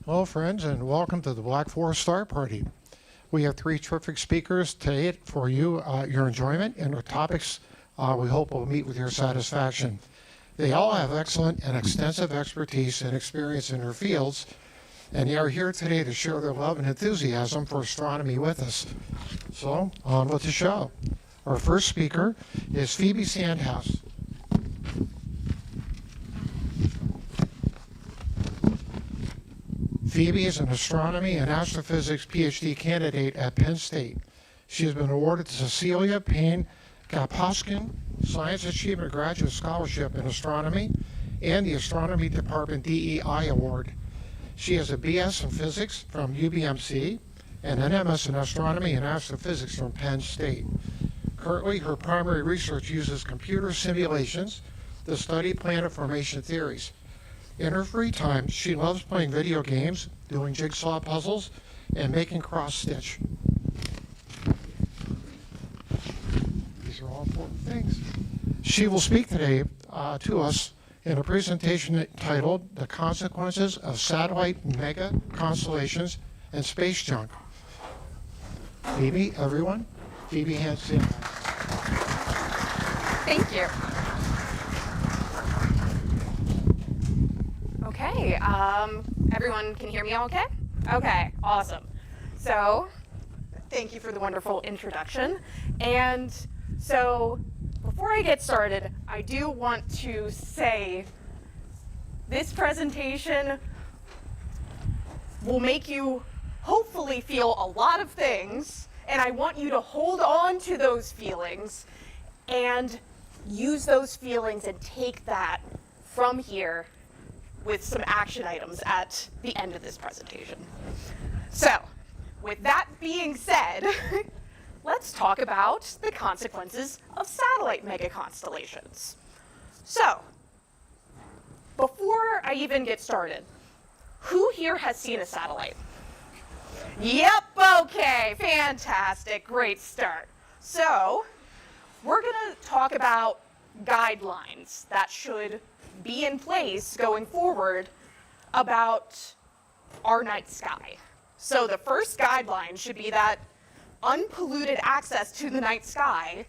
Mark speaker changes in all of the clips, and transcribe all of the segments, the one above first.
Speaker 1: Hello, friends, and welcome to the Black Forest Star Party. We have three terrific speakers today for you, your enjoyment, and our topics we hope will meet with your satisfaction. They all have excellent and extensive expertise and experience in their fields, and they are here today to share their love and enthusiasm for astronomy with us. So, on with the show. Our first speaker is Phoebe Sandhaus. Phoebe is an astronomy and astrophysics Ph.D. candidate at Penn State. She has been awarded the Cecilia Payne Gaposchkin Science Achievement Graduate Scholarship in Astronomy and the Astronomy Department DEI Award. She has a BS in Physics from UBMC and an MS in Astronomy and Astrophysics from Penn State. Currently, her primary research uses computer simulations to study planet formation theories. In her free time, she loves playing video games, doing jigsaw puzzles, and making cross-stitch. These are all important things. She will speak today to us in a presentation titled The Consequences of Satellite Mega-Constellations and Space Junk. Phoebe, everyone. Phoebe Hansen.
Speaker 2: Thank you. Okay, everyone can hear me all okay? Okay, awesome. So, thank you for the wonderful introduction. And so, before I get started, I do want to say this presentation will make you hopefully feel a lot of things, and I want you to hold on to those feelings and use those feelings and take that from here with some action items at the end of this presentation. So, with that being said, let's talk about the consequences of satellite mega-constellations. So, before I even get started, who here has seen a satellite? Yep, okay, fantastic, great start. So, we're gonna talk about guidelines that should be in place going forward about our night sky. So the first guideline should be that unpolluted access to the night sky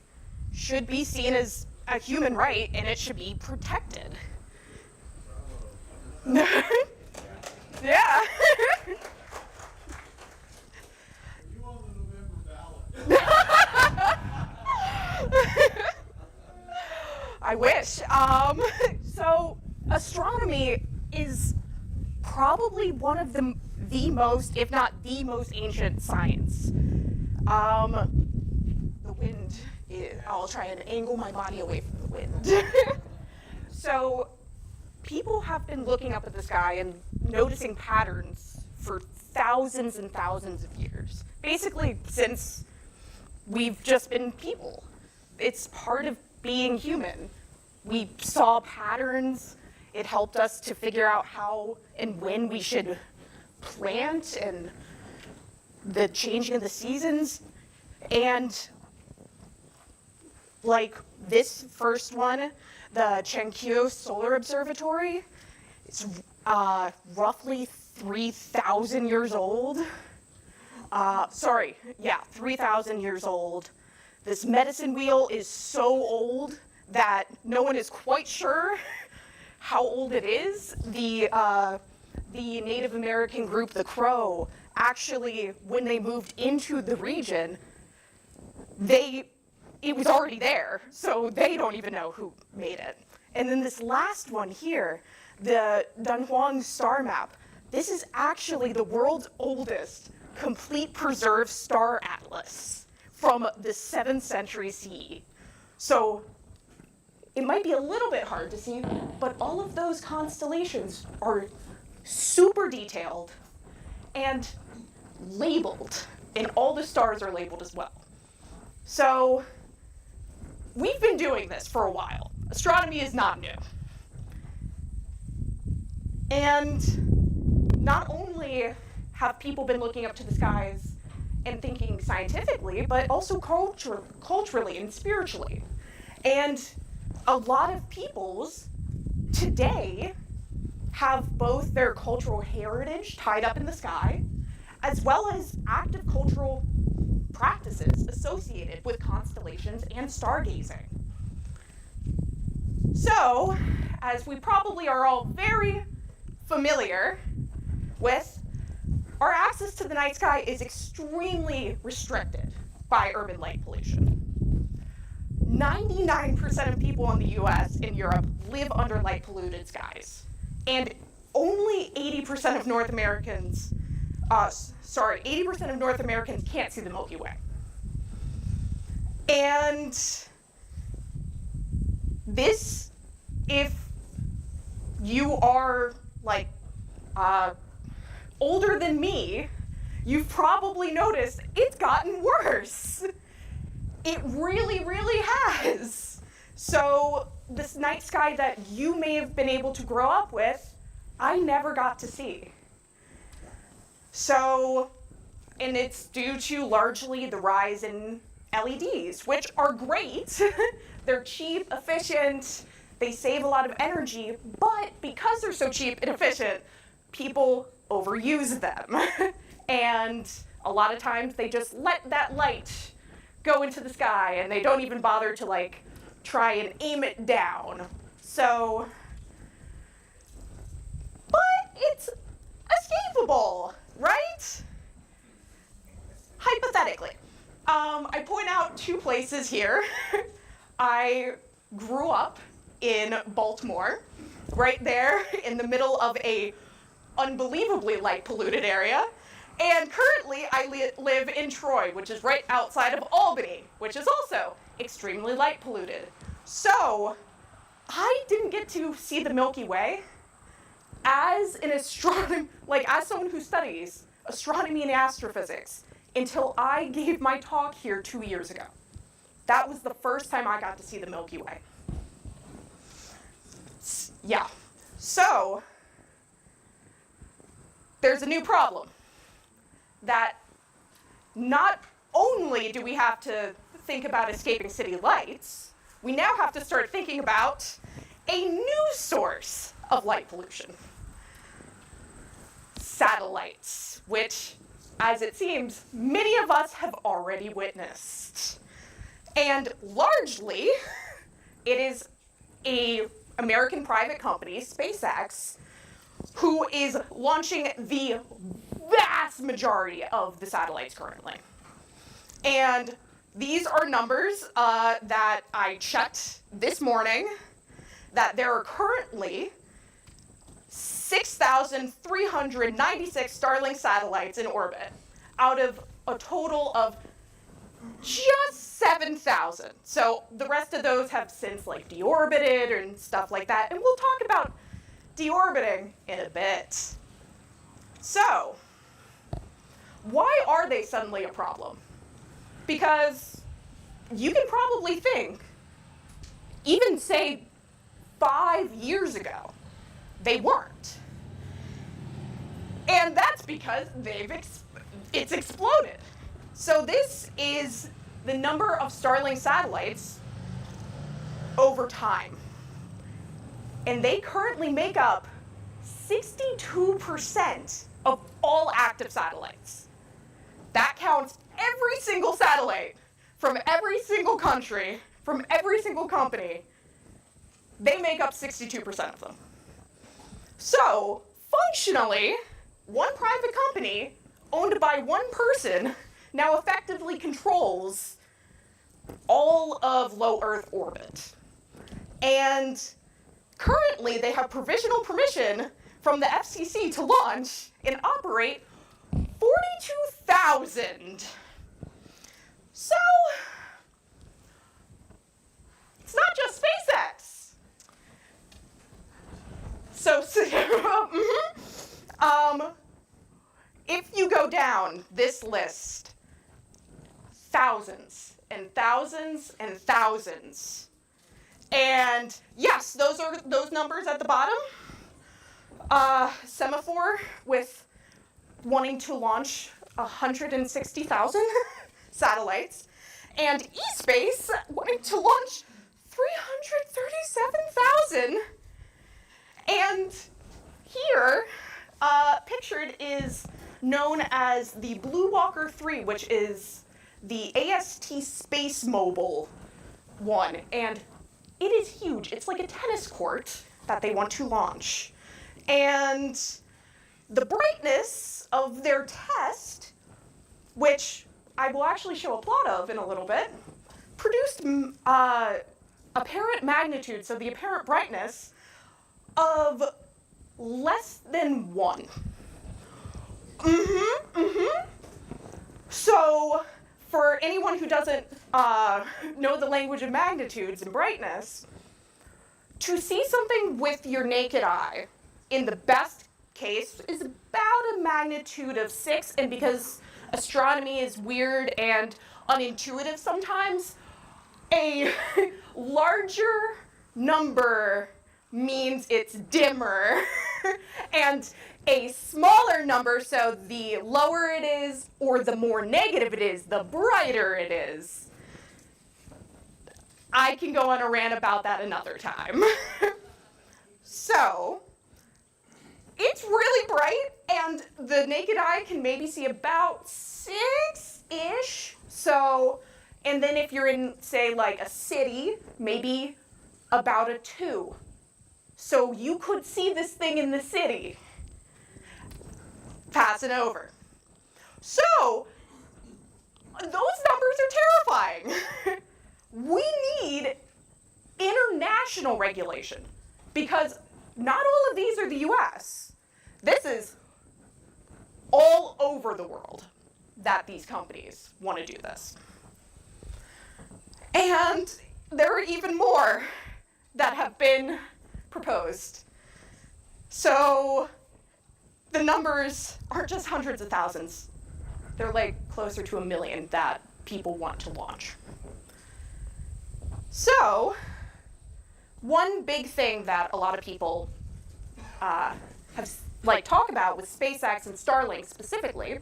Speaker 2: should be seen as a human right and it should be protected. Yeah.
Speaker 3: You on the November ballot.
Speaker 2: I wish. So astronomy is probably one of the most, if not the most ancient science. The wind, I'll try and angle my body away from the wind. So people have been looking up at the sky and noticing patterns for thousands and thousands of years. Basically, since we've just been people. It's part of being human. We saw patterns. It helped us to figure out how and when we should plant and the changing of the seasons. And like this first one, the Chenkyu Solar Observatory, it's roughly 3,000 years old. 3,000 years old. This medicine wheel is so old that no one is quite sure how old it is. The Native American group, the Crow, actually, when they moved into the region, it was already there, so they don't even know who made it. And then this last one here, the Dunhuang star map, this is actually the world's oldest complete preserved star atlas from the 7th century CE. So it might be a little bit hard to see, but all of those constellations are super detailed and labeled, and all the stars are labeled as well. So we've been doing this for a while. Astronomy is not new. And not only have people been looking up to the skies and thinking scientifically, but also culturally and spiritually. And a lot of peoples today have both their cultural heritage tied up in the sky, as well as active cultural practices associated with constellations and stargazing. So, as we probably are all very familiar with, our access to the night sky is extremely restricted by urban light pollution. 99% of people in the US and Europe live under light polluted skies. And only 80% of North Americans, 80% of North Americans can't see the Milky Way. And this, if you are like older than me, you've probably noticed it's gotten worse. It really, really has. So this night sky that you may have been able to grow up with, I never got to see. So, and it's due to largely the rise in LEDs, which are great. They're cheap, efficient, they save a lot of energy, but because they're so cheap and efficient, people overuse them. And a lot of times they just let that light go into the sky and they don't even bother to like try and aim it down. So, but it's escapable, right? Hypothetically. I point out two places here. I grew up in Baltimore, right there in the middle of a unbelievably light polluted area. And currently I live in Troy, which is right outside of Albany, which is also extremely light polluted. So I didn't get to see the Milky Way as an astronomer, like as someone who studies astronomy and astrophysics until I gave my talk here 2 years ago. That was the first time I got to see the Milky Way. Yeah, so there's a new problem. That not only do we have to think about escaping city lights, we now have to start thinking about a new source of light pollution. Satellites, which, as it seems, many of us have already witnessed. And largely, it is an American private company, SpaceX, who is launching the vast majority of the satellites currently. And these are numbers that I checked this morning, that there are currently 6,396 Starlink satellites in orbit out of a total of just 7,000. So the rest of those have since like deorbited and stuff like that. And we'll talk about deorbiting in a bit. So, why are they suddenly a problem? Because you can probably think, even say 5 years ago, they weren't. And that's because it's exploded. So this is the number of Starlink satellites over time. And they currently make up 62% of all active satellites. That counts every single satellite from every single country, from every single company. They make up 62% of them. So, functionally, one private company owned by one person now effectively controls all of low Earth orbit. And currently, they have provisional permission from the FCC to launch and operate 42,000. So, it's not just SpaceX. So, if you go down this list, thousands and thousands and thousands. And yes, those are those numbers at the bottom. Semaphore with wanting to launch 160,000 satellites, and eSpace wanting to launch 337,000. And here, pictured is known as the Blue Walker 3, which is the AST Space Mobile one. And it is huge. It's like a tennis court that they want to launch. And the brightness of their test, which I will actually show a plot of in a little bit, produced apparent magnitude, so the apparent brightness, of less than 1. So for anyone who doesn't know the language of magnitudes and brightness, to see something with your naked eye, in the best case, is about a magnitude of 6, and because astronomy is weird and unintuitive sometimes, a larger number means it's dimmer, and a smaller number, so the lower it is or the more negative it is, the brighter it is. I can go on a rant about that another time. So, it's really bright, and the naked eye can maybe see about 6-ish. So, and then if you're in, say, like a city, maybe about a 2. So you could see this thing in the city. Pass it over. So, those numbers are terrifying. We need international regulation because not all of these are the US. This is all over the world that these companies want to do this. And there are even more that have been proposed. So the numbers aren't just hundreds of thousands. They're like closer to 1 million that people want to launch. So one big thing that a lot of people have talk about with SpaceX and Starlink specifically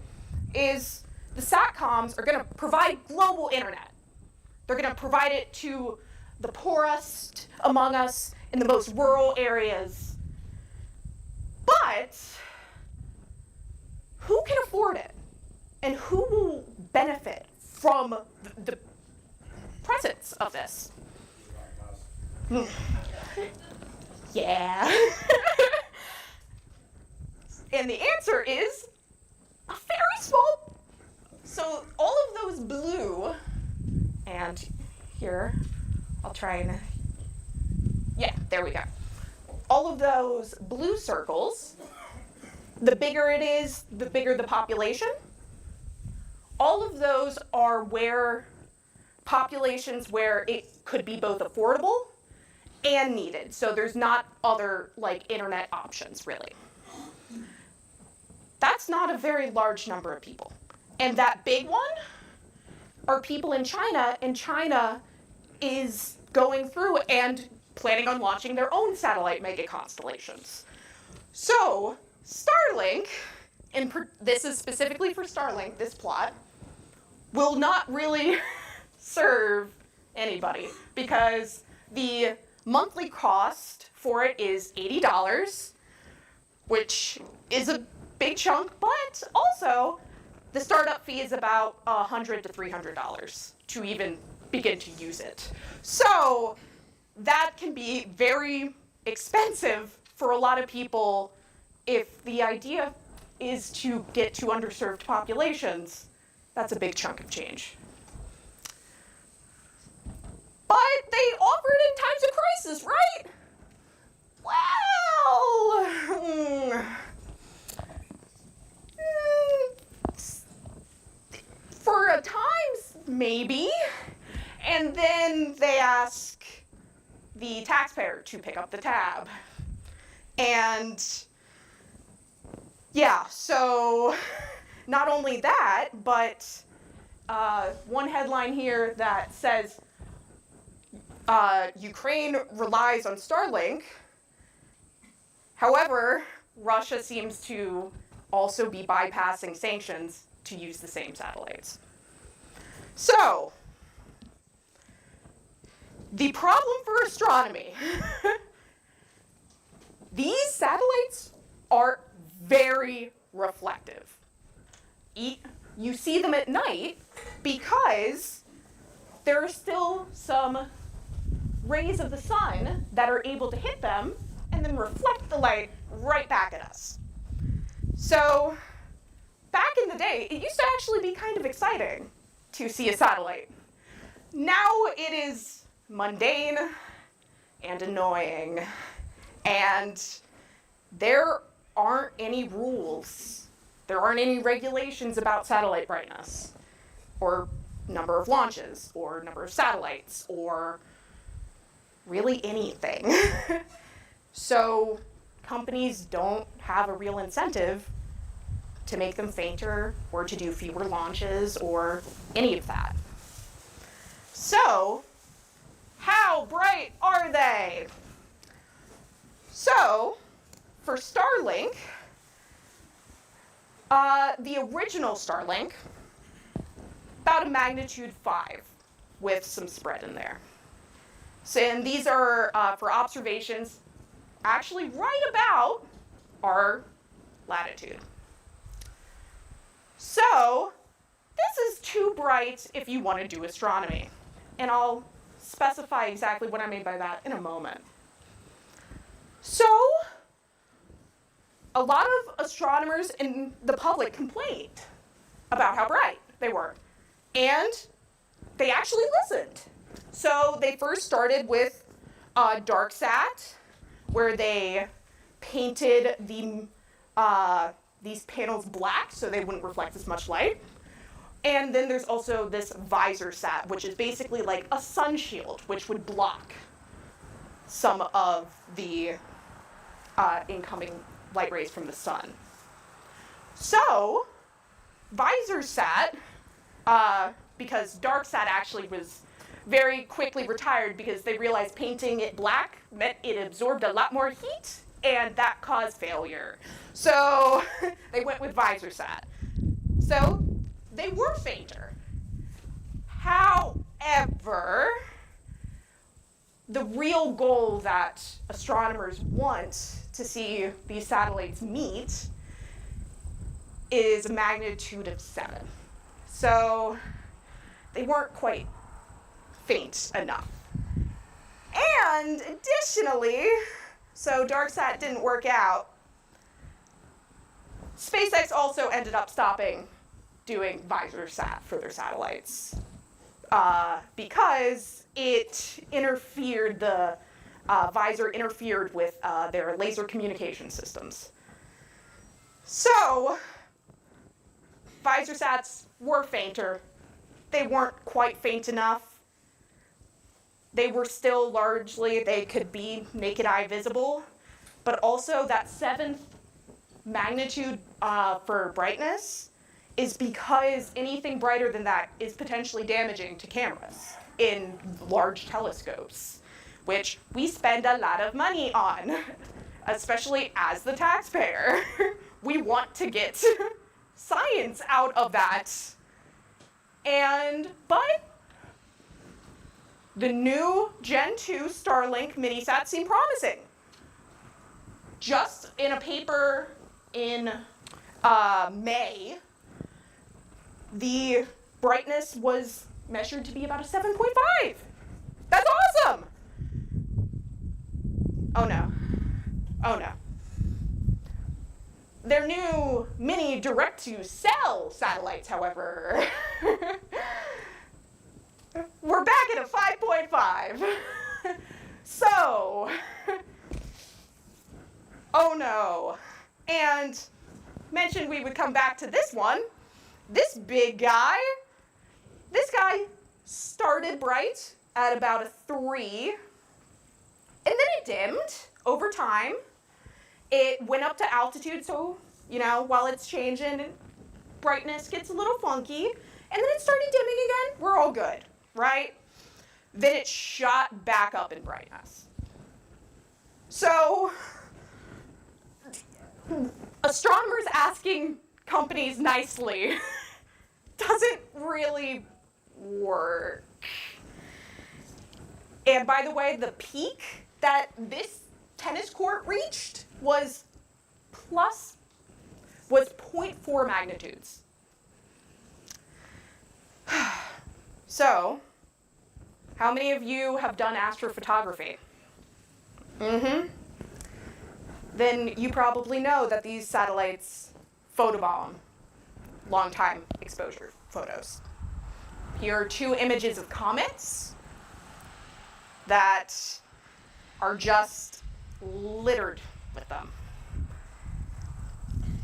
Speaker 2: is the SATCOMs are going to provide global internet. They're going to provide it to the poorest among us in the most rural areas. But who can afford it? And who will benefit from the presence of this? Yeah. And the answer is a very small. So all of those blue, and here, I'll try and, yeah, there we go. All of those blue circles, the bigger it is, the bigger the population. All of those are where populations where it could be both affordable and needed. So there's not other internet options really. That's not a very large number of people. And that big one are people in China, and China is going through and planning on launching their own satellite mega-constellations. So Starlink, and this is specifically for Starlink, this plot, will not really serve anybody because the monthly cost for it is $80, which is a big chunk, but also the startup fee is about $100 to $300 to even begin to use it. So that can be very expensive for a lot of people if the idea is to get to underserved populations. That's a big chunk of change. But they offer it in times of crisis, right? Well, for a times, maybe. And then they ask the taxpayer to pick up the tab. And yeah, so not only that, but one headline here that says Ukraine relies on Starlink. However, Russia seems to also be bypassing sanctions to use the same satellites. So, the problem for astronomy, these satellites are very reflective. You see them at night because there are still some rays of the sun that are able to hit them and then reflect the light right back at us. So back in the day, it used to actually be kind of exciting to see a satellite. Now it is mundane and annoying, and there aren't any rules. There aren't any regulations about satellite brightness, or number of launches, or number of satellites, or really anything. So companies don't have a real incentive to make them fainter or to do fewer launches or any of that. So, how bright are they? So, for Starlink, the original Starlink, about a magnitude 5 with some spread in there. So, and these are for observations actually right about our latitude. So, this is too bright if you want to do astronomy. And I'll specify exactly what I mean by that in a moment. So, a lot of astronomers and the public complained about how bright they were. And they actually listened. So they first started with DarkSat, where they painted these panels black so they wouldn't reflect as much light. And then there's also this VisorSat, which is basically like a sun shield, which would block some of the incoming light rays from the sun. So, VisorSat, because DarkSat actually was very quickly retired because they realized painting it black meant it absorbed a lot more heat, and that caused failure. So, they went with VisorSat. So, they were fainter. However, the real goal that astronomers want to see these satellites meet is a magnitude of 7. So they weren't quite faint enough. And additionally, so DarkSat didn't work out, SpaceX also ended up stopping doing VisorSat for their satellites because it interfered, the visor interfered with their laser communication systems. So, VisorSats were fainter. They weren't quite faint enough. They were still largely, they could be naked eye visible, but also that 7th magnitude for brightness is because anything brighter than that is potentially damaging to cameras in large telescopes, which we spend a lot of money on, especially as the taxpayer. We want to get science out of that. But the new Gen 2 Starlink minisats seem promising. Just in a paper in May, the brightness was measured to be about a 7.5. That's awesome! Oh no. Oh no. Their new mini direct-to-cell satellites, however, we're back at a 5.5. So, oh no. And mentioned we would come back to this one. This big guy, this guy started bright at about a 3, and then it dimmed over time. It went up to altitude, so, while it's changing, brightness gets a little funky, and then it started dimming again. We're all good, right? Then it shot back up in brightness. So, astronomers asking companies nicely doesn't really work. And by the way, the peak that this tennis court reached was plus was 0.4 magnitudes. So, how many of you have done astrophotography? Then you probably know that these satellites photobomb long time exposure photos. Here are two images of comets that are just littered with them.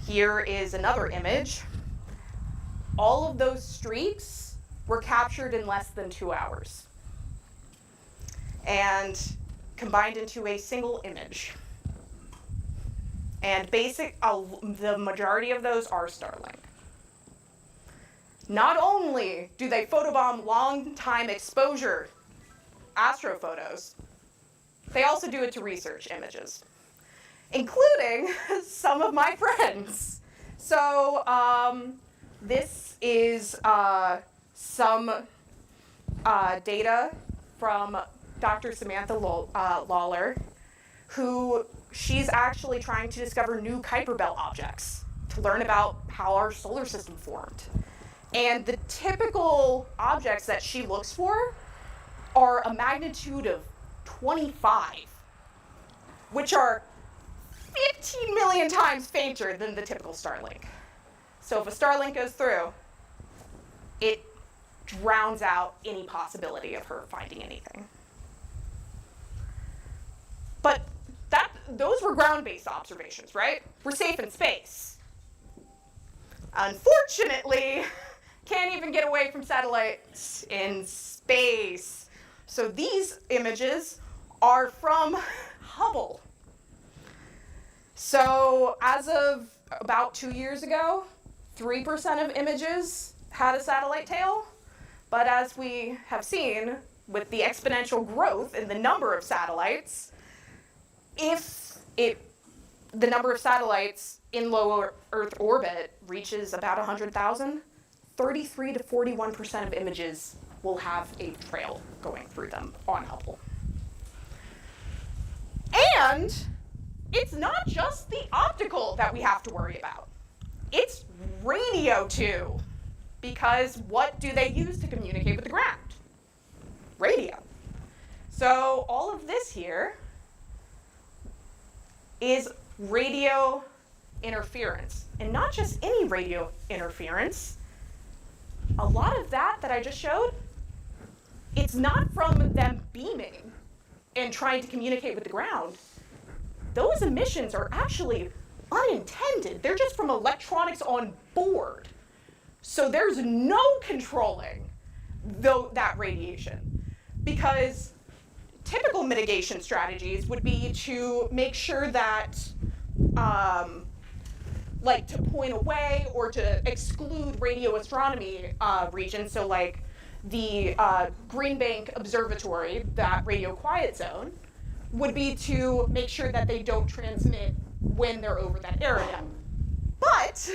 Speaker 2: Here is another image. All of those streaks were captured in less than 2 hours and combined into a single image. And the majority of those are Starlink. Not only do they photobomb long time exposure astrophotos, they also do it to research images, including some of my friends. So this is some data from Dr. Samantha Lawler, who she's actually trying to discover new Kuiper Belt objects to learn about how our solar system formed. And the typical objects that she looks for are a magnitude of 25, which are 15 million times fainter than the typical Starlink. So if a Starlink goes through, it drowns out any possibility of her finding anything. But those were ground-based observations, right? We're safe in space. Unfortunately, can't even get away from satellites in space. So these images are from Hubble. So as of about 2 years ago, 3% of images had a satellite tail. But as we have seen with the exponential growth in the number of satellites, the number of satellites in low Earth orbit reaches about 100,000, 33 to 41% of images will have a trail going through them on Hubble. And it's not just the optical that we have to worry about. It's radio too, because what do they use to communicate with the ground? Radio. So all of this here is radio interference, and not just any radio interference. A lot of that I just showed, it's not from them beaming and trying to communicate with the ground. Those emissions are actually unintended. They're just from electronics on board. So there's no controlling that radiation, because typical mitigation strategies would be to make sure that like to point away or to exclude radio astronomy regions. So like the Green Bank Observatory, that radio quiet zone, would be to make sure that they don't transmit when they're over that area. But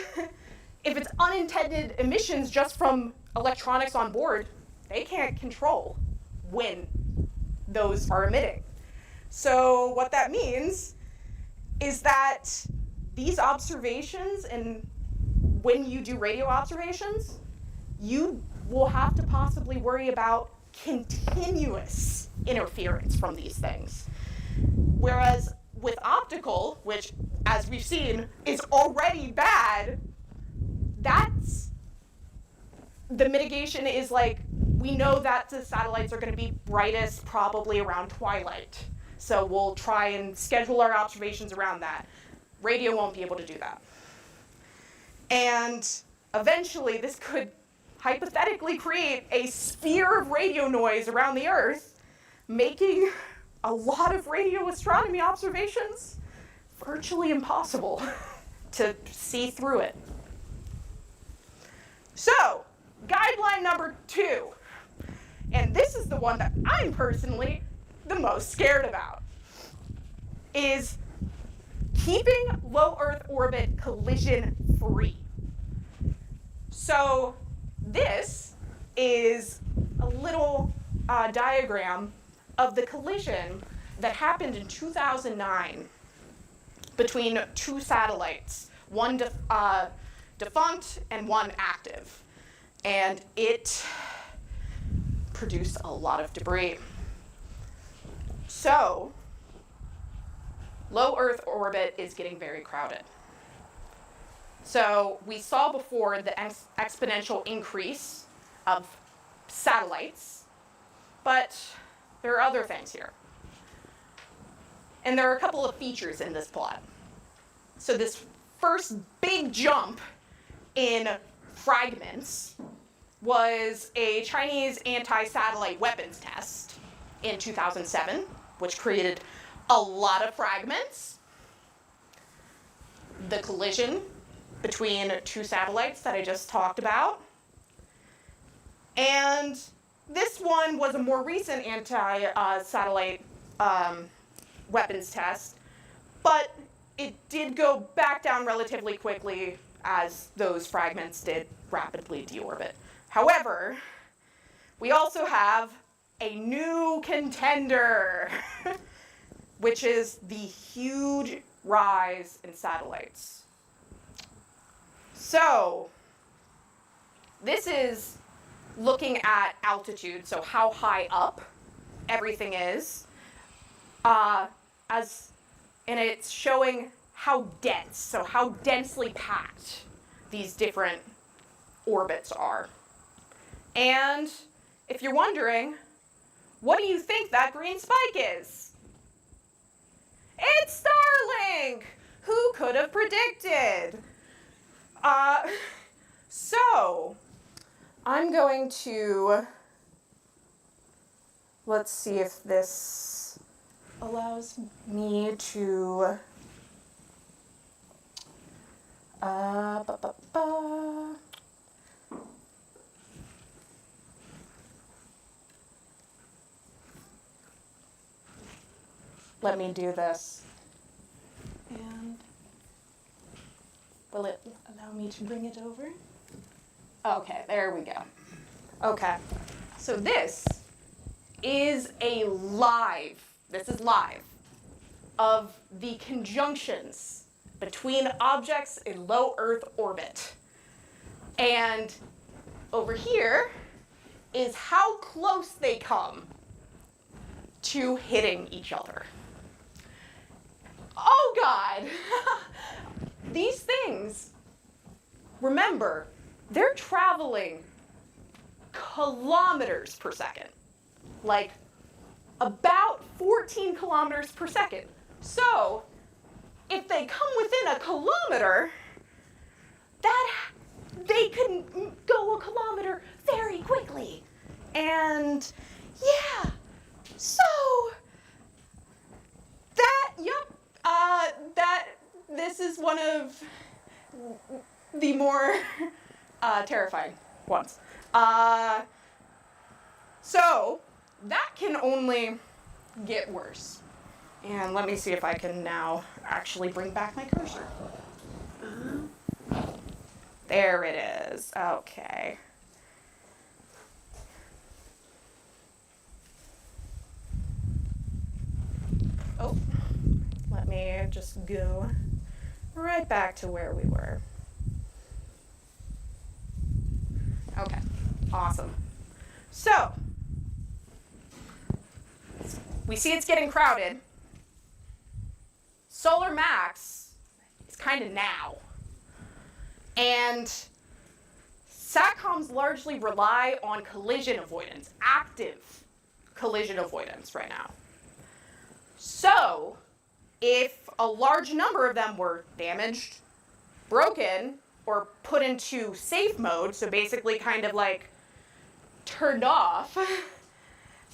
Speaker 2: if it's unintended emissions just from electronics on board, they can't control when those are emitting. So what that means is that these observations, and when you do radio observations, you will have to possibly worry about continuous interference from these things. Whereas with optical, which, as we've seen, is already bad, the mitigation is like, we know that the satellites are going to be brightest probably around twilight. So we'll try and schedule our observations around that. Radio won't be able to do that. And eventually, this could hypothetically create a sphere of radio noise around the Earth, making a lot of radio astronomy observations virtually impossible to see through it. So, guideline number 2, and this is the one that I'm personally the most scared about, is keeping low Earth orbit collision free. So this is a little diagram of the collision that happened in 2009 between two satellites, one defunct and one active. And it produced a lot of debris. So, low Earth orbit is getting very crowded. So we saw before the exponential increase of satellites, but there are other things here. And there are a couple of features in this plot. So this first big jump in fragments was a Chinese anti-satellite weapons test in 2007, which created a lot of fragments. The collision between two satellites that I just talked about. And this one was a more recent anti-satellite weapons test, but it did go back down relatively quickly as those fragments did rapidly deorbit. However, we also have a new contender, which is the huge rise in satellites. So, this is looking at altitude, so how high up everything is, and it's showing how dense, so how densely packed these different orbits are. And if you're wondering, what do you think that green spike is? It's Starlink! Who could have predicted? So, I'm going to, let's see if this allows me to, let me do this. And will it allow me to bring it over? Okay, there we go. Okay, so this is live, of the conjunctions between objects in low Earth orbit. And over here is how close they come to hitting each other. Oh God! These things, remember, they're traveling kilometers per second, like about 14 kilometers per second. So, if they come within a kilometer, they can go a kilometer very quickly. And yeah, so this is one of the more terrifying ones. So that can only get worse. And let me see if I can now actually bring back my cursor. There it is. Okay. Oh, let me just go right back to where we were. Okay, awesome. So, we see it's getting crowded. Solar max is kind of now. And SATCOMs largely rely on collision avoidance, active collision avoidance right now. So, if a large number of them were damaged, broken, or put into safe mode, so basically kind of like turned off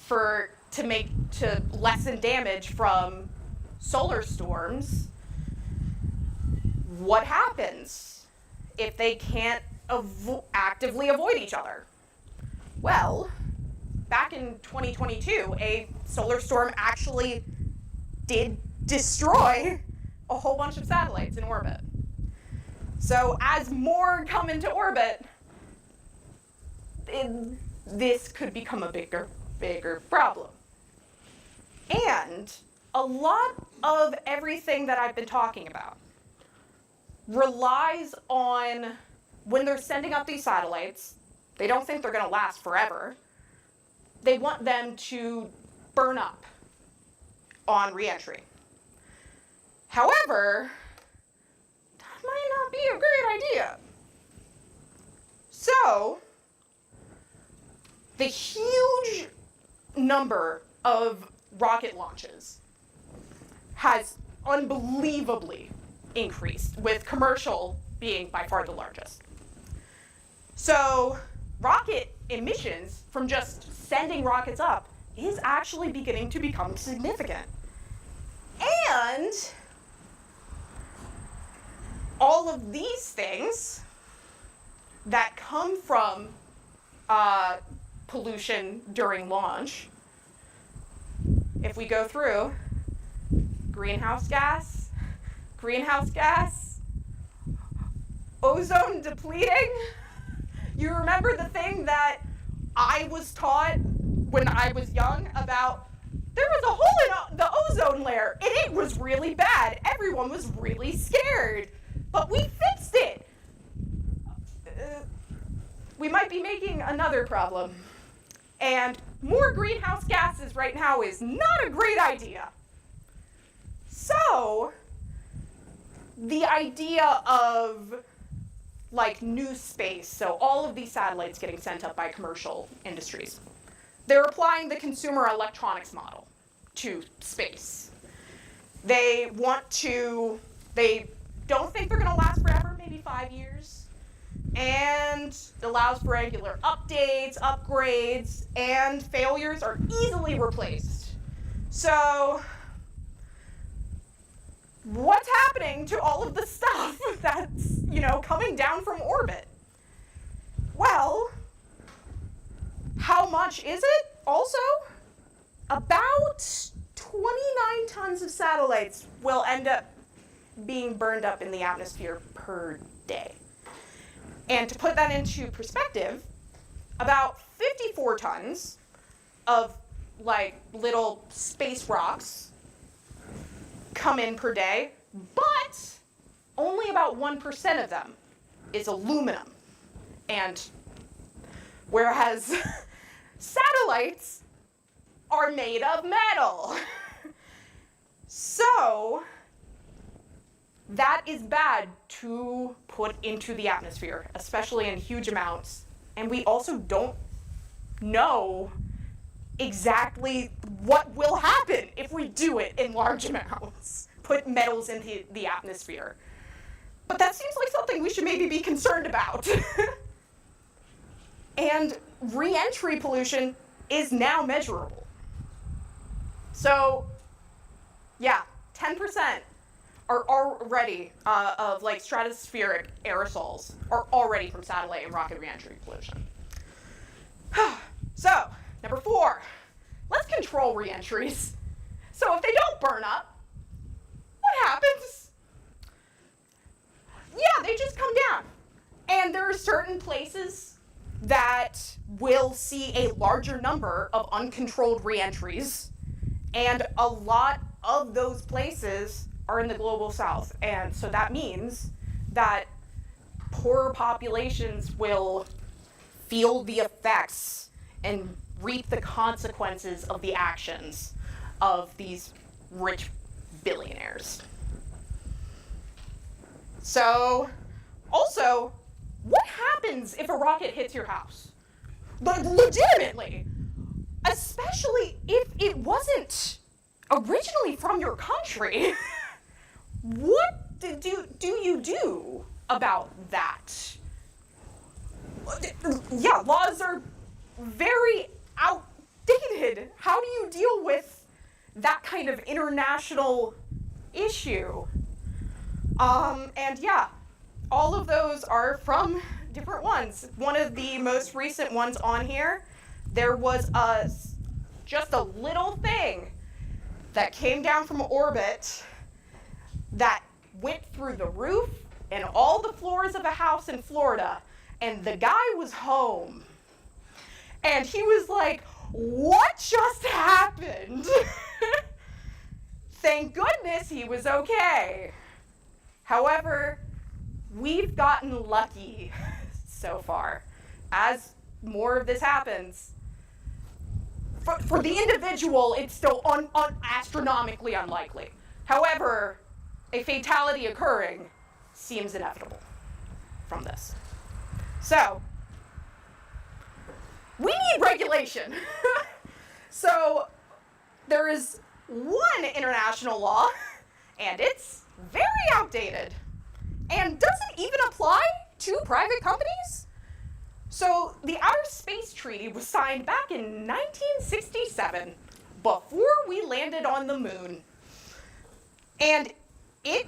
Speaker 2: to lessen damage from solar storms, what happens if they can't actively avoid each other? Well, back in 2022, a solar storm actually did destroy a whole bunch of satellites in orbit. So as more come into orbit, this could become a bigger problem. And a lot of everything that I've been talking about relies on when they're sending up these satellites, they don't think they're going to last forever. They want them to burn up on reentry. However, that might not be a great idea. So, the huge number of rocket launches has unbelievably increased, with commercial being by far the largest. So, rocket emissions from just sending rockets up is actually beginning to become significant. And all of these things that come from pollution during launch, if we go through greenhouse gas, ozone depleting. You remember the thing that I was taught when I was young about there was a hole in the ozone layer and it was really bad. Everyone was really scared, but we fixed it. We might be making another problem. And more greenhouse gases right now is not a great idea. So, the idea of like new space, so all of these satellites getting sent up by commercial industries, they're applying the consumer electronics model to space. They don't think they're going to last forever, maybe 5 years, and allows for regular updates, upgrades, and failures are easily replaced. So, what's happening to all of the stuff that's, coming down from orbit? Well, how much is it? Also, about 29 tons of satellites will end up being burned up in the atmosphere per day. And to put that into perspective, about 54 tons of little space rocks come in per day, but only about 1% of them is aluminum. And whereas satellites are made of metal. So that is bad to put into the atmosphere, especially in huge amounts. And we also don't know exactly what will happen if we do it in large amounts, put metals into the atmosphere. But that seems like something we should maybe be concerned about. And re-entry pollution is now measurable. So, yeah, 10% are already of stratospheric aerosols are already from satellite and rocket re-entry pollution. So, number 4, let's control re-entries. So if they don't burn up, what happens? Yeah, they just come down. And there are certain places that will see a larger number of uncontrolled re-entries, and a lot of those places are in the global south. And so that means that poorer populations will feel the effects and reap the consequences of the actions of these rich billionaires. So, also, what happens if a rocket hits your house? Legitimately, especially if it wasn't originally from your country. What do you do about that? Yeah, laws are very outdated. How do you deal with that kind of international issue? And yeah, all of those are from different ones. One of the most recent ones on here, there was just a little thing that came down from orbit that went through the roof and all the floors of a house in Florida, and the guy was home. And he was like, what just happened? Thank goodness he was okay. However, we've gotten lucky so far. As more of this happens, for the individual, it's still astronomically unlikely. However, a fatality occurring seems inevitable from this. So, we need regulation. So, there is one international law, and it's very outdated, and doesn't even apply to private companies. So the Outer Space Treaty was signed back in 1967, before we landed on the moon. And it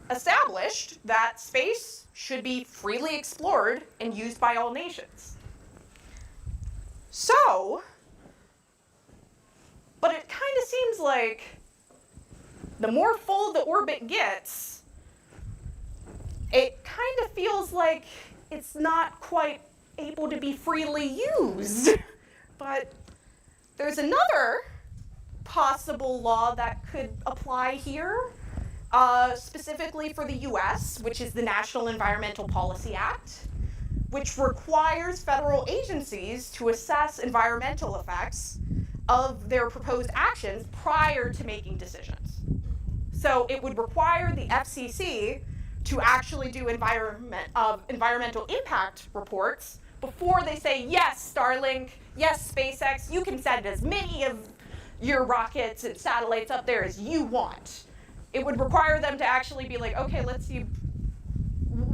Speaker 2: established that space should be freely explored and used by all nations. So, but it kind of seems like the more full the orbit gets, it kind of feels like it's not quite able to be freely used. But there's another possible law that could apply here, specifically for the US, which is the National Environmental Policy Act, which requires federal agencies to assess environmental effects of their proposed actions prior to making decisions. So it would require the FCC to actually do environmental impact reports before they say, yes, Starlink, yes, SpaceX, you can send as many of your rockets and satellites up there as you want. It would require them to actually be like, okay, let's see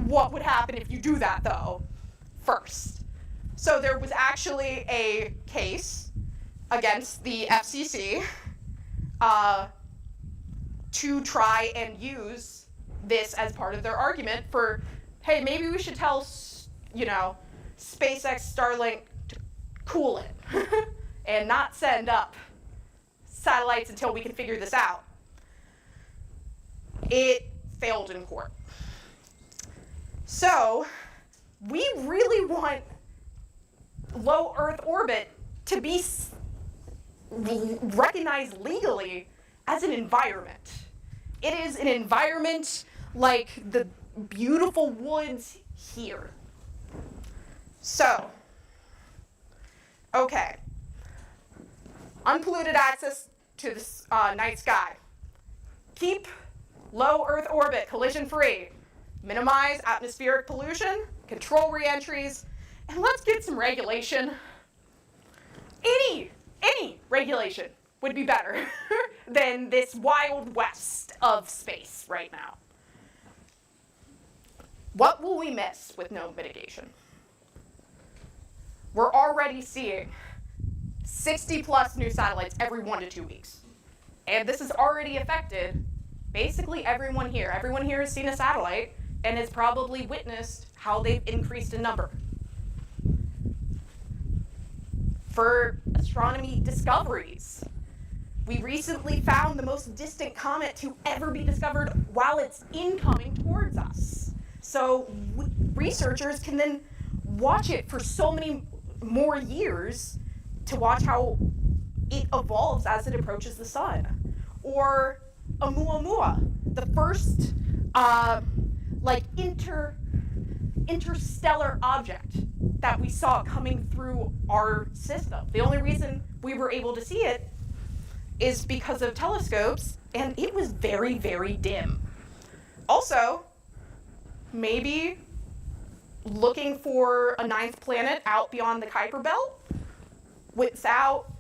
Speaker 2: what would happen if you do that, though, first. So there was actually a case against the FCC to try and use this as part of their argument for, hey, maybe we should tell, SpaceX, Starlink to cool it and not send up satellites until we can figure this out. It failed in court. So we really want low Earth orbit to be recognized legally as an environment. It is an environment like the beautiful woods here. So, okay. Unpolluted access to the night sky. Keep low Earth orbit collision-free. Minimize atmospheric pollution, control re-entries, and let's get some regulation. Any regulation would be better than this wild west of space right now. What will we miss with no mitigation? We're already seeing 60 plus new satellites every 1 to 2 weeks. And this has already affected basically everyone here. Everyone here has seen a satellite and has probably witnessed how they've increased in number. For astronomy discoveries, we recently found the most distant comet to ever be discovered while it's incoming towards us. So researchers can then watch it for so many more years to watch how it evolves as it approaches the sun. Or Oumuamua, the first interstellar object that we saw coming through our system. The only reason we were able to see it is because of telescopes, and it was very, very dim. Also, maybe looking for a 9th planet out beyond the Kuiper Belt without,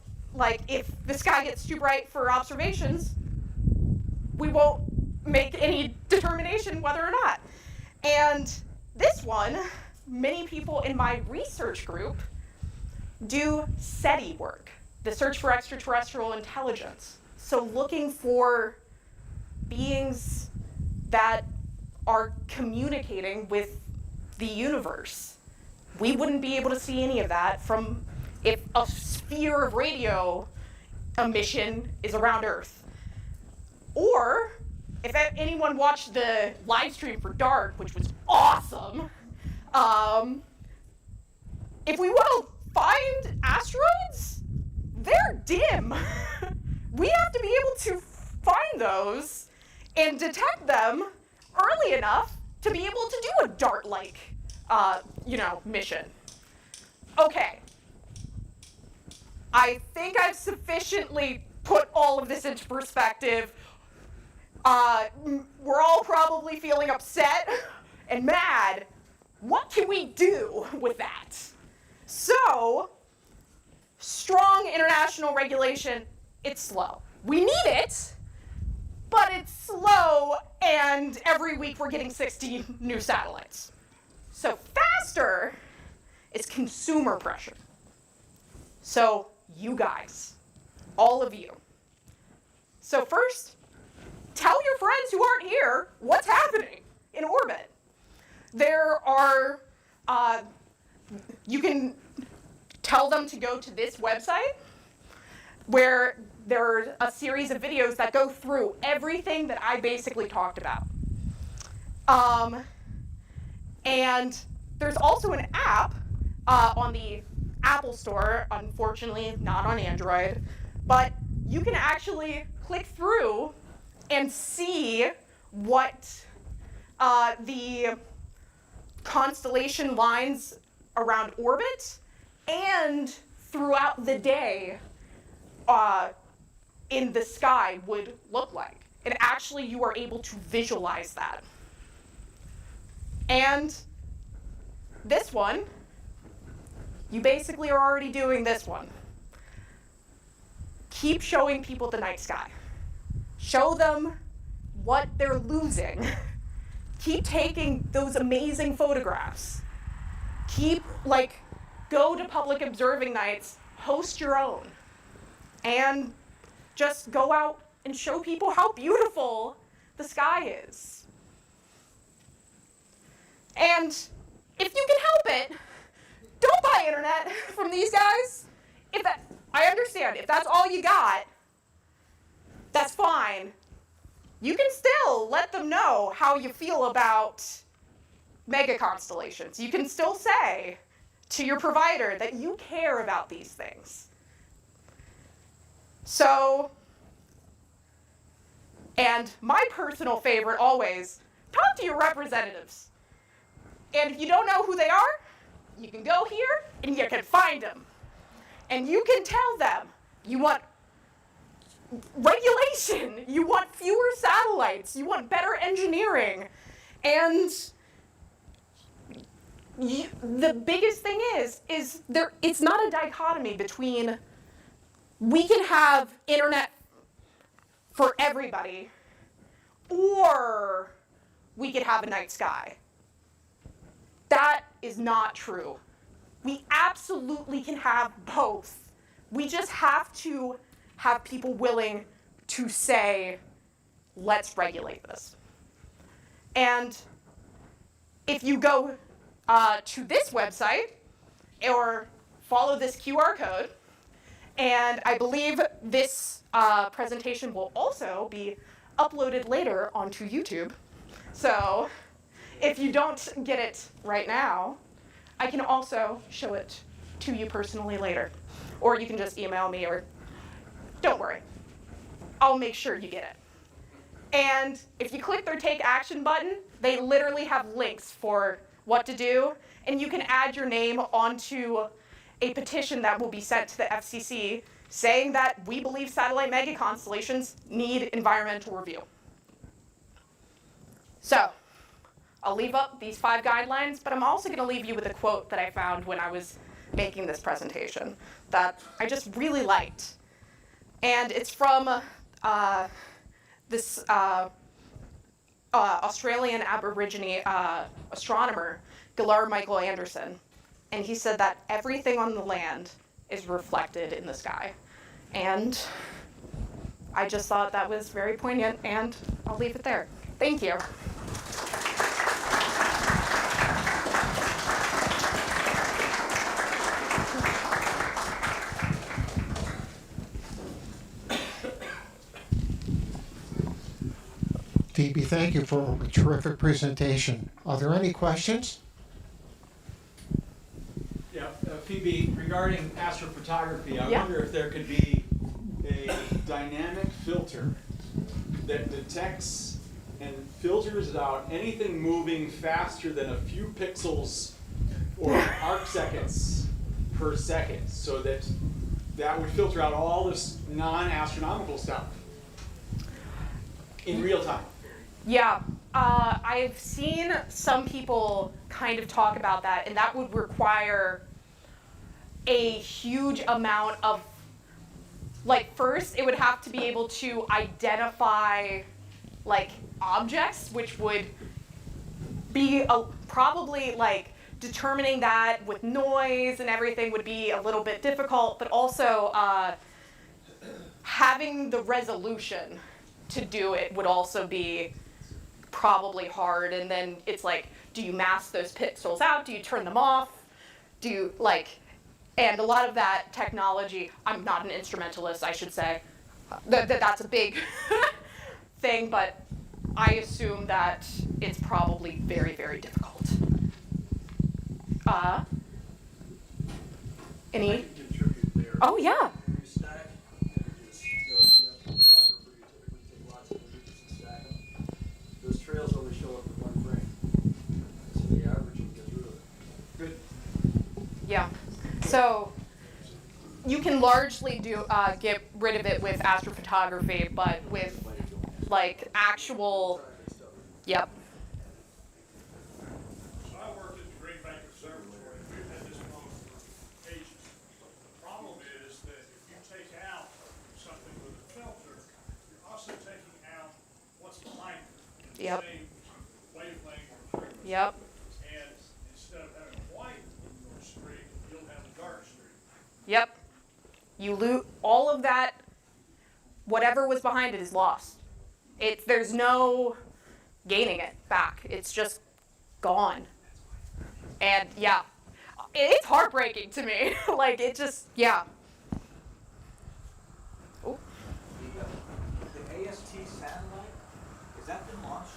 Speaker 2: if the sky gets too bright for observations, we won't make any determination whether or not. And this one, many people in my research group do SETI work, the search for extraterrestrial intelligence. So looking for beings that are communicating with the universe. We wouldn't be able to see any of that from if a sphere of radio emission is around Earth. Or if anyone watched the live stream for DART, which was awesome, if we want to find asteroids, they're dim. We have to be able to find those and detect them early enough to be able to do a DART-like, mission. Okay. I think I've sufficiently put all of this into perspective. We're all probably feeling upset and mad. What can we do with that? So, strong international regulation, it's slow. We need it, but it's slow, and every week we're getting 16 new satellites. So faster is consumer pressure. So you guys, all of you. So first, tell your friends who aren't here what's happening in orbit. There are, you can tell them to go to this website where there are a series of videos that go through everything that I basically talked about. And there's also an app on the Apple Store, unfortunately not on Android, but you can actually click through and see what the constellation lines around orbit and throughout the day in the sky would look like. And actually you are able to visualize that. And this one, you basically are already doing this one. Keep showing people the night sky. Show them what they're losing. Keep taking those amazing photographs. Keep, go to public observing nights, host your own, and just go out and show people how beautiful the sky is. And if you can help it, don't buy internet from these guys. I understand, if that's all you got, that's fine. You can still let them know how you feel about Mega-Constellations. You can still say to your provider that you care about these things. So, and my personal favorite always, talk to your representatives. And if you don't know who they are, you can go here and you can find them. And you can tell them you want regulation, you want fewer satellites, you want better engineering. And the biggest thing is it's not a dichotomy between we can have internet for everybody or we could have a night sky. That is not true. We absolutely can have both. We just have to have people willing to say, let's regulate this. And if you go to this website or follow this QR code, and I believe this presentation will also be uploaded later onto YouTube. So if you don't get it right now, I can also show it to you personally later. Or you can just email me, or don't worry. I'll make sure you get it. And if you click their Take Action button, they literally have links for what to do. And you can add your name onto a petition that will be sent to the FCC saying that we believe satellite mega-constellations need environmental review. So, I'll leave up these 5 guidelines, but I'm also going to leave you with a quote that I found when I was making this presentation that I just really liked. And it's from this Australian Aborigine astronomer, Galar Michael Anderson. And he said that everything on the land is reflected in the sky. And I just thought that was very poignant, and I'll leave it there. Thank you.
Speaker 1: Phoebe, thank you for a terrific presentation. Are there any questions?
Speaker 3: Yeah, Phoebe, regarding astrophotography, I
Speaker 2: Yeah.
Speaker 3: wonder if there could be a dynamic filter that detects and filters out anything moving faster than a few pixels or arc seconds per second, so that would filter out all this non-astronomical stuff in real time.
Speaker 2: Yeah, I've seen some people kind of talk about that, and that would require a huge amount of, like, first it would have to be able to identify, like, objects, which would be probably, like, determining that with noise and everything would be a little bit difficult, but also having the resolution to do it would also be probably hard. And then it's like, do you mask those pixels out? Do you turn them off? Do you, like, and a lot of that technology, I'm not an instrumentalist, I should say. That's a big thing, but I assume that it's probably very, very difficult. Any?
Speaker 4: I can contribute there.
Speaker 2: Oh, yeah.
Speaker 4: You stack, and you just, as a photographer, you typically take lots of images and stack them. Those trails only show up in one frame. So the averaging gets rid of it.
Speaker 3: Good.
Speaker 2: Yeah. So you can largely get rid of it with astrophotography, but with, like, actual, yep.
Speaker 5: So I worked at the Green Bank Observatory, and we've had this problem for ages. The problem is that if you take out something with a filter, you're also taking out what's behind it. in the
Speaker 2: Yep.
Speaker 5: Same wavelength or frequency.
Speaker 2: Yep.
Speaker 5: And instead of having white in your stream, you'll have a dark stream.
Speaker 2: Yep. You lose all of that. Whatever was behind it is lost. There's no gaining it back. It's just gone. And yeah, it's heartbreaking to me. Like, it just, yeah. Oh.
Speaker 6: The AST satellite, has that been launched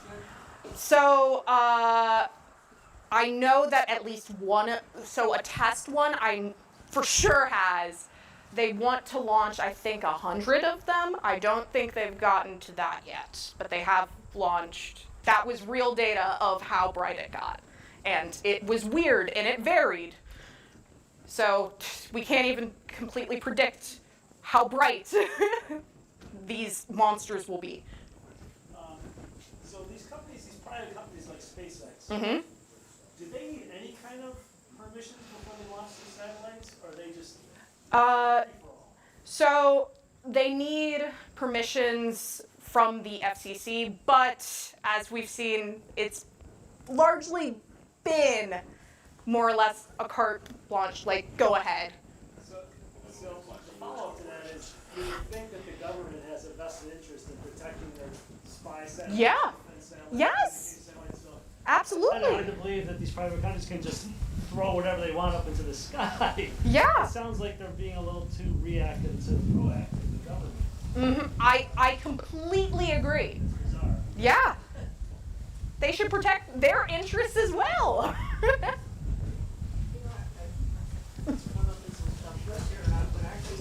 Speaker 6: yet?
Speaker 2: So I know that at least one, so a test one I for sure has. They want to launch, I think, 100 of them. I don't think they've gotten to that yet, but they have launched. That was real data of how bright it got. And it was weird, and it varied. So we can't even completely predict how bright these monsters will be.
Speaker 7: So these companies, these private companies like SpaceX,
Speaker 2: Mm-hmm.
Speaker 7: do they need any kind of permissions before they launch these satellites, or are they just
Speaker 2: So they need permissions from the FCC, but as we've seen, it's largely been more or less a carte blanche, like, go ahead.
Speaker 7: So the follow-up to that is, you would think that the government has a vested interest in protecting their spy satellites.
Speaker 2: Yeah.
Speaker 7: defense satellites,
Speaker 2: Yes.
Speaker 7: communication satellites, so it's kind of hard
Speaker 2: Absolutely.
Speaker 7: to believe that these private companies can just throw whatever they want up into the sky.
Speaker 2: Yeah.
Speaker 7: It sounds like they're being a little too reactive to proactive, the government.
Speaker 2: I completely agree.
Speaker 7: It's bizarre.
Speaker 2: Yeah. They should protect their interests as well.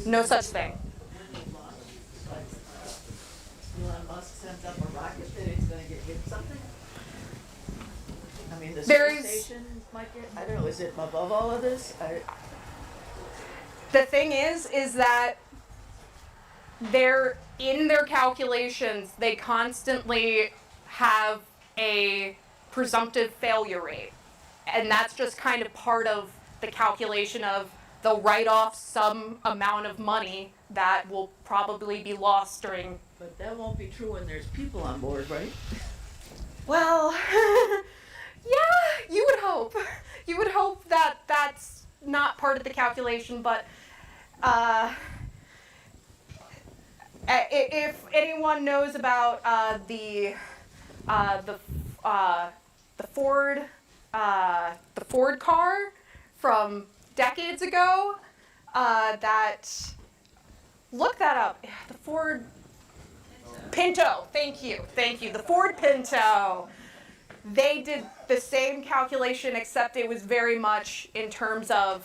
Speaker 2: No such thing.
Speaker 8: Elon Musk sends up a rocket that it's gonna get hit something? I mean, the
Speaker 2: There's-
Speaker 8: space station might get, I don't know, is it above all of this?
Speaker 2: The thing is that they're in their calculations, they constantly have a presumptive failure rate. And that's just kind of part of the calculation of they'll write off some amount of money that will probably be lost during.
Speaker 8: But that won't be true when there's people on board, right?
Speaker 2: Well, yeah, you would hope. You would hope that that's not part of the calculation, but if anyone knows about the Ford car from decades ago, look that up. The Ford Pinto. Thank you. The Ford Pinto. They did the same calculation, except it was very much in terms of